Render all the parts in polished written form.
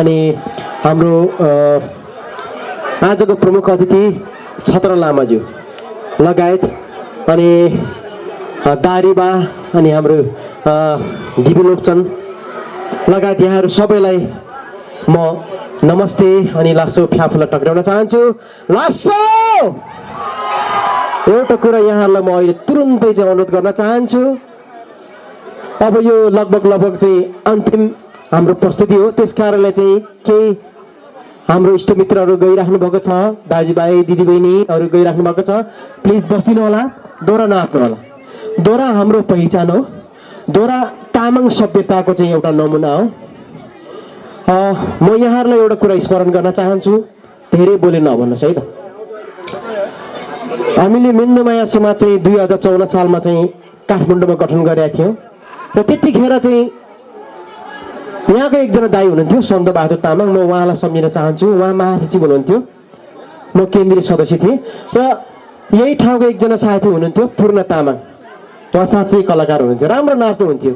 अनि हाम्रो आजको प्रमुख अतिथि छत्र लामाज्यू लगायत अनि दारीबा अनि हाम्रो दिपी लोकचन लगायत यहाँहरू सबैलाई म नमस्ते अनि लासो फ्याफुला टक्राउन चाहन्छु। लासो एउटा कुरा यहाँहरूलाई म अहिले तुरुन्तै चाहिँ अनुरोध गर्न चाहन्छु। अब यो लगभग चाहिँ अन्तिम हाम्रो प्रस्तुति हो, त्यस कारणले चाहिँ केही हाम्रो इष्टमित्रहरू गइराख्नु भएको छ, दाजुभाइ दिदीबहिनीहरू गइराख्नु भएको छ, प्लिज बस्दिनु होला, दोहोरा नआफ्नु होला। दोहोरा हाम्रो पहिचान हो, दोहोरा तामाङ सभ्यताको चाहिँ एउटा नमुना हो। म यहाँहरूलाई एउटा कुरा स्मरण गर्न चाहन्छु, धेरै बोले नभन्नुहोस् है त। हामीले मिन्दमाया समाज चाहिँ 2014 सालमा चाहिँ काठमाडौँमा गठन गरेका थियौँ र त्यतिखेर चाहिँ यहाँको एकजना दाइ हुनुहुन्थ्यो सन्त बहादुर तामाङ, म उहाँलाई सम्झिन चाहन्छु। उहाँ महासचिव हुनुहुन्थ्यो, म केन्द्रीय सदस्य थिएँ र यही ठाउँको एकजना साथी हुनुहुन्थ्यो पूर्ण तामाङ, उहाँ साँच्चै कलाकार हुनुहुन्थ्यो, राम्रो नाच्नुहुन्थ्यो,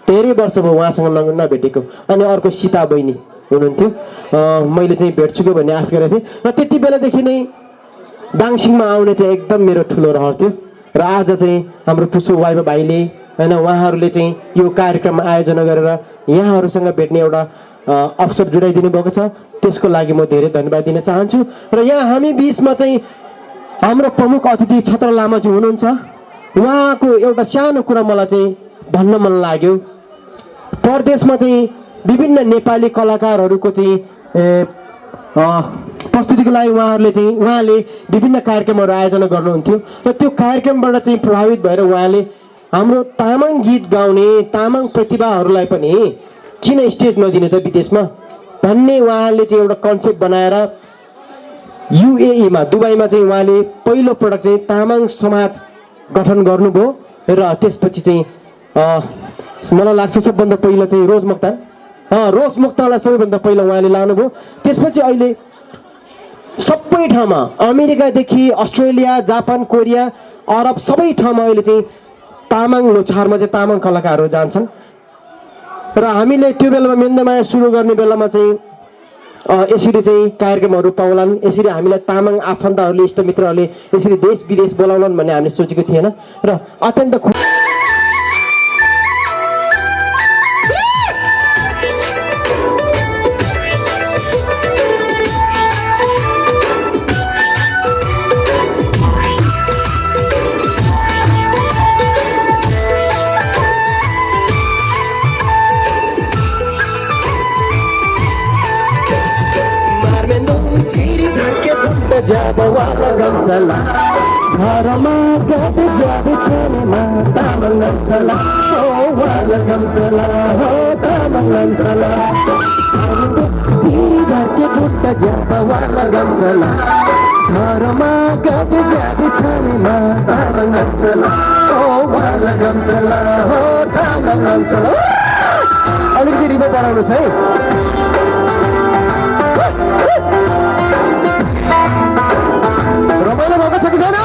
धेरै वर्ष भयो उहाँसँग नभेटेको। अनि अर्को सीता बहिनी हुनुहुन्थ्यो, मैले चाहिँ भेट्छु कि भन्ने आश गरेको थिएँ र त्यति बेलादेखि नै दाङसिङमा आउने चाहिँ एकदम मेरो ठुलो रहर थियो। र आज चाहिँ हाम्रो टुसु वाइबा भाइले होइन उहाँहरूले चाहिँ यो कार्यक्रम आयोजना गरेर यहाँहरूसँग भेट्ने एउटा अवसर जुटाइदिनु भएको छ, त्यसको लागि म धेरै धन्यवाद दिन चाहन्छु। र यहाँ हामी बिचमा चाहिँ हाम्रो प्रमुख अतिथि छत्र लामाजी हुनुहुन्छ। उहाँको एउटा सानो कुरा मलाई चाहिँ भन्न मन लाग्यो। परदेशमा चाहिँ विभिन्न नेपाली कलाकारहरूको चाहिँ प्रस्तुतिको लागि उहाँले विभिन्न कार्यक्रमहरू आयोजना गर्नुहुन्थ्यो र त्यो कार्यक्रमबाट चाहिँ प्रभावित भएर उहाँले हाम्रो तामाङ गीत गाउने तामाङ प्रतिभाहरूलाई पनि किन स्टेज नदिने त विदेशमा भन्ने उहाँले चाहिँ एउटा कन्सेप्ट बनाएर युएईमा दुबईमा चाहिँ उहाँले पहिलो पटक चाहिँ तामाङ समाज गठन गर्नुभयो र त्यसपछि चाहिँ मलाई लाग्छ सबभन्दा पहिला चाहिँ रोज मोक्तानलाई सबैभन्दा पहिला उहाँले लानुभयो। त्यसपछि अहिले सबै ठाउँमा अमेरिकादेखि अस्ट्रेलिया, जापान, कोरिया, अरब सबै ठाउँमा अहिले चाहिँ तामाङ लोछारमा चाहिँ तामाङ कलाकारहरू जान्छन्। र हामीले त्यो बेलामा मेन्दमाया सुरु गर्ने बेलामा चाहिँ यसरी चाहिँ कार्यक्रमहरू पाउलान्, यसरी हामीलाई तामाङ आफन्तहरूले इष्टमित्रहरूले यसरी देश विदेश बोलाउलान् भन्ने हामीले सोचेको थिएन र अत्यन्त Jabawala gamsala, sarama gade jabe chama, tamang gamsala, oh wala gamsala, oh tamang gamsala. Jiri dake butta jabawala gamsala, sarama gade jabe chama, tamang gamsala, oh wala gamsala, oh tamang gamsala. Alikti riba paraunus hai. रमाइलो भएको छ कि छैन?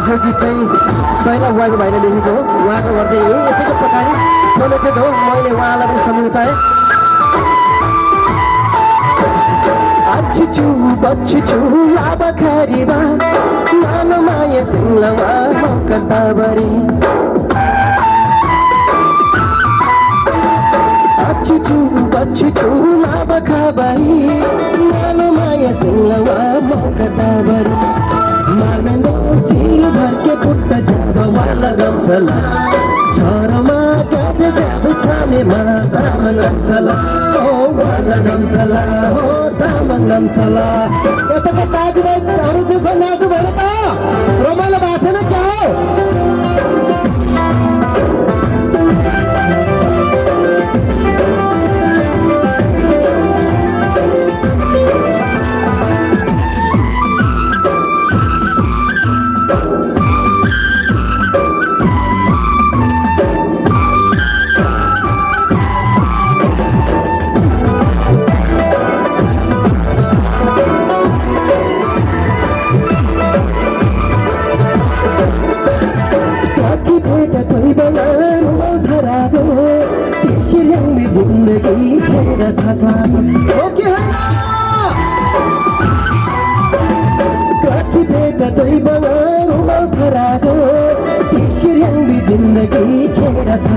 यो गीत चाहिँ सैला बुवाको भाइले लेखेको हो। उहाँको घर चाहिँ यही यसैको पछाडि सोलेचेत हो। मैले उहाँलाई पनि सम्झिन चाहेँ। अछुछु बछुछु लाबखरीबा नानो माया सिंहलामा मकताबरी बच्छु लाबा खाबारी नानो माया सिंगलावा मौका ताबरी मार्मेंदो चिर भरके पुट्टा जाबा वाला गमसला छोरमा काटे जाबा छामे मा तामन गमसला ओ वाला गमसला हो तामन गमसला यताको दाजुभाइहरु चाहिँ बनाएको भएर त रमाइलो भएको छैन क्या हो जिंदगी खेर था ओके काकी बेटा तोई बना रुमाल धरा दो तीसरी भी जिंदगी खेर था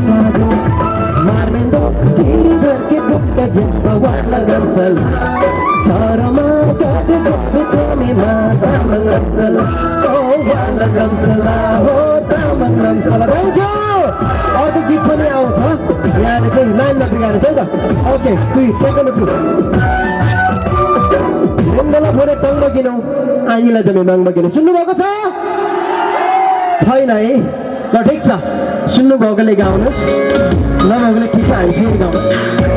मारने दो चीरी भर के पुट्टा जब वाला गमसला चारमा काटे जब चामे माता गमसला ओ वाला गमसला हो तामन गमसला थैंक यू अरू गीत पनि आउँछ यहाँ चाहिँ लाइनमा बिगारेको छ त ओके दुई टेकन टु लेङ्गला फोरे टङ्ग किनौ आइला जमे माङ्ग किनौ सुन्नुभएको छ छैन है ल ठिक छ सुन्नुभएकोले गाउनुहोस् नभएकोले ठिक हामी फेरि गाउँ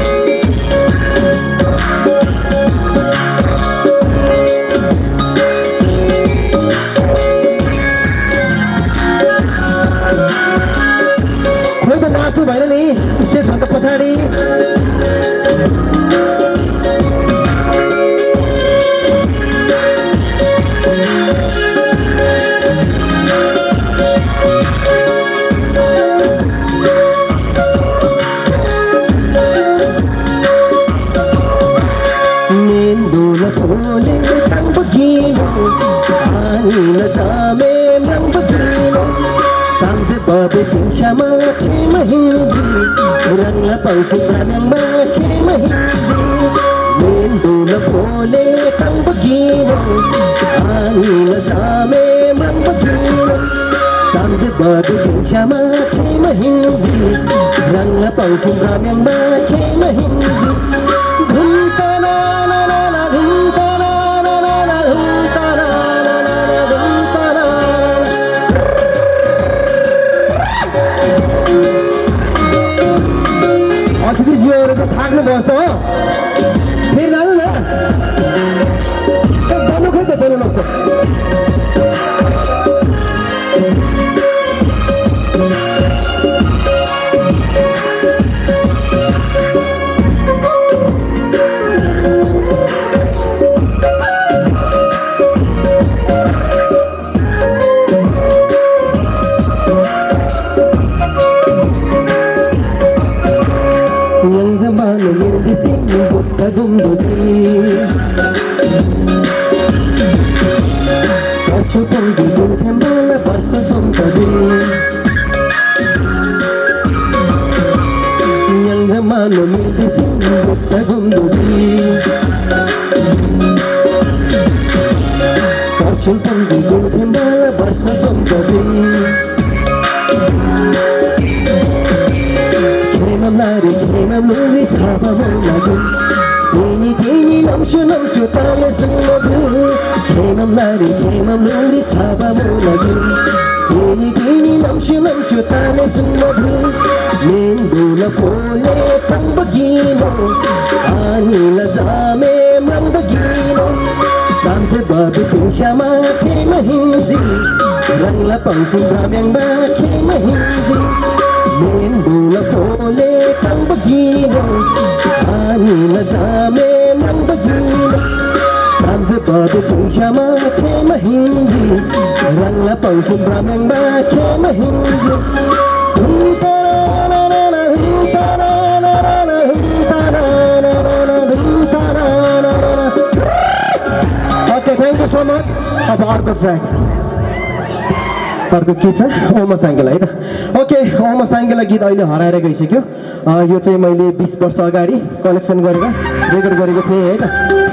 नाच्नु भएन नि स्टेजभन्दा पछाडि मेन्दुला फुले तम्बकिलो आनीला जामे मम्बकिलो सांसे बबे पिंशामा खेम हिंदी रंगला पंक्षी प्राण्यांमा खेम हिंदी मेंदुला फोले तंबकीनो आनीला जामे मंबकीनो सांसे बबे पिंशामा खेम हिंदी रंगला पंक्षी प्राण्यांमा खेम हिंदी धुलता ना ना ना ना धुलता ना ना ना ना धुलता ना ना ना ना धुलता ना अतिथिज्यूहरू त थाक्नु भयो जस्तो हो फेरि जानु न बन्नु खोइ त बन्नु लाग्छ मेन्दुला फोले तंबकीनो आनीला जामे मंबकीनो सांसे बबे पिंशामा खेम हिंदी रंगला पंक्षी प्राण्यांमा खेम हिंदी मेन्दुला फोले तंबकीनो आनीला जामे मंबकीनो सांसे बबे पिंशामा खेम हिंदी रंगला पंक्षी प्राण्यांमा Khem Hindi Okay, thank you so much. About the track. अर्को के छ ओमा साङ्गेला है त ओके ओमा साङ्गेला गीत अहिले हराएर गइसक्यो यो चाहिँ मैले 20 वर्ष अगाडि कलेक्सन गरेर रेकर्ड गरेको थिएँ है त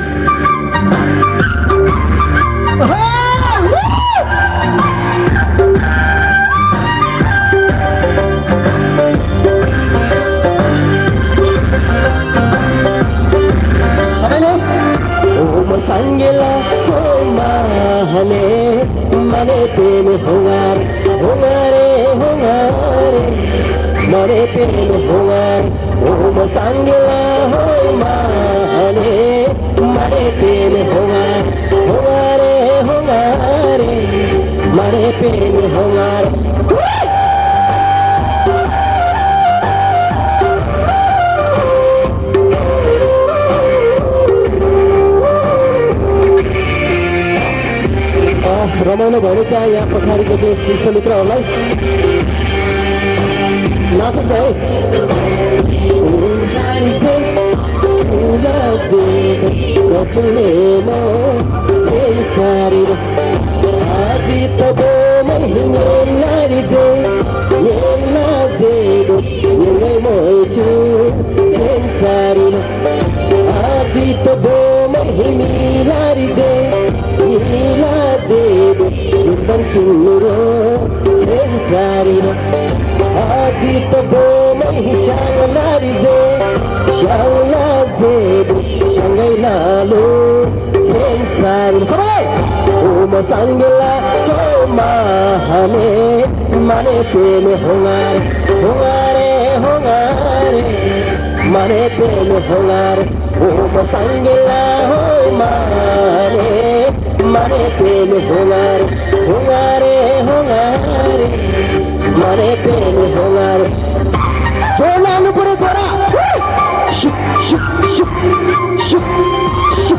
Sangela Oma Hane Mane Pene Hongar Hongare Hongare Mane Pene Hongar Oma Sangela Oma Hane Mane Pene Hongar Hongare Hongare Mane Pene Hongar रमाउनु भयो क्या यहाँ पछाडिको चाहिँ कृष्ण मित्रहरूलाई नाचोस् भाइ Bang sumuro sensarino Adito boma shang larize shang laze shangai lalu sensarino Sabay Oma sangela Oma hane mane pene hongare hongare hongare mane pene hongare Oma sangela Oma hane mane pene hongare hongare hongare mane pene hongare chola nu pura dora shuk shuk shuk shuk shuk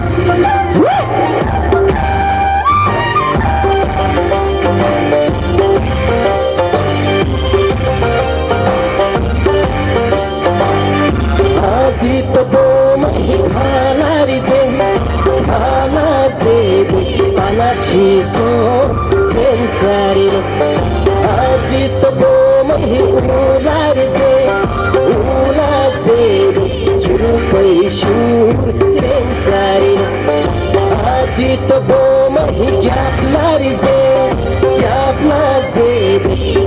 Ajit boma khalari je Panachiso sensarino Ajit boma ularize Ulaze Churupai shur sensarino Ajit boma yaplarize Yaplaze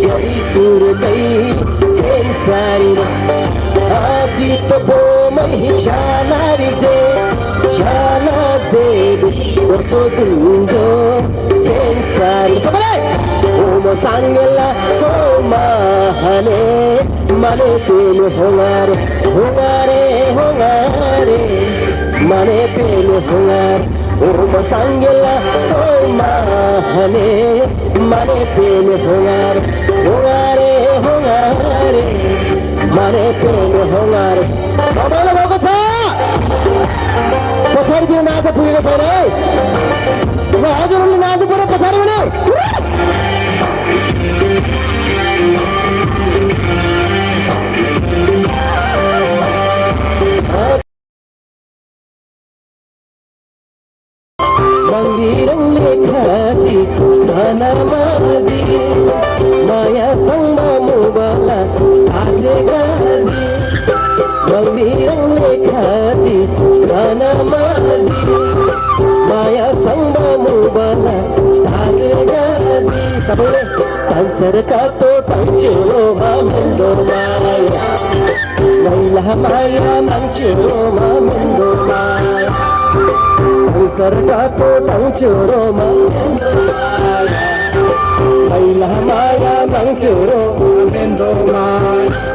Yari surkai sensarino Ajit boma chalarize Chalarize Orso dundo sensari Sabale Oma sangela Oma hane Mane pene hongare Hongare hongare Mane pene hongare Oma sangela Oma hane Mane pene hongare Hongare hongare Mane pene hongare Sabale boko cha पछाडि दिन नाच पुगेको छैन है हजुरहरूले नाच्नु पर्यो पछाडि भने मन्दिरले खाजी धनमाजी माया संग मुबला आजे गाजी मन्दिरले खाजी धनमाजी माया संग मुबला आजे गाजी सबैले संसारका तो टाङ्छेमा मेन्दो माया महिला माया मान्छेमा मेन्दो माया संसारका तो टाङ्छेमा मेन्दो माया महिला माया मान्छेमा मेन्दो माया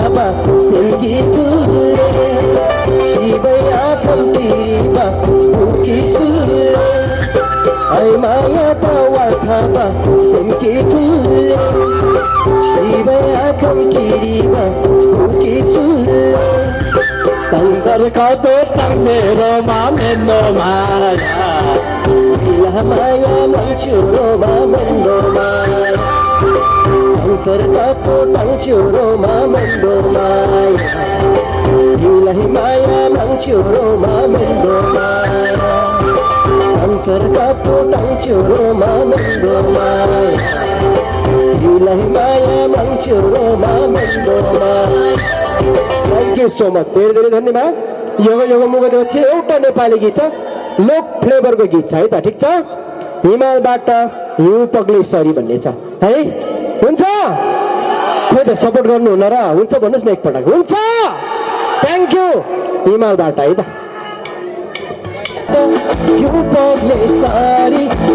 वाथाबा सेल्की तुले शिवया कम्तिरिबा उकी सुले ऐ मायाबा वाथाबा सेल्की तुले शिवया कम्तिरिबा उकी सुले तंसरकातो तंदेरो मामेनो माया इला माया मंचुरो मामेनो माया तंसरकातो तंचुरो मामेनो माया इला माया मंचुरो मामेनो माया तंसरकातो तंचुरो मामेनो माया इला माया मंचुरो मामेनो माया थ्याङ्क यू सो मच धेरै धेरै धन्यवाद यो यो मुगो चाहिँ एउटा नेपाली गीत छ लोक फ्लेभरको गीत छ है त ठिक छ हिमालबाट हिउँ पग्ले सरी भन्ने छ है हुन्छ खोइ त सपोर्ट गर्नु हुन र हुन्छ भन्नुहोस् न एकपटक हुन्छ थ्याङ्क यू हिमालबाट है त हिउँ पग्ले सरी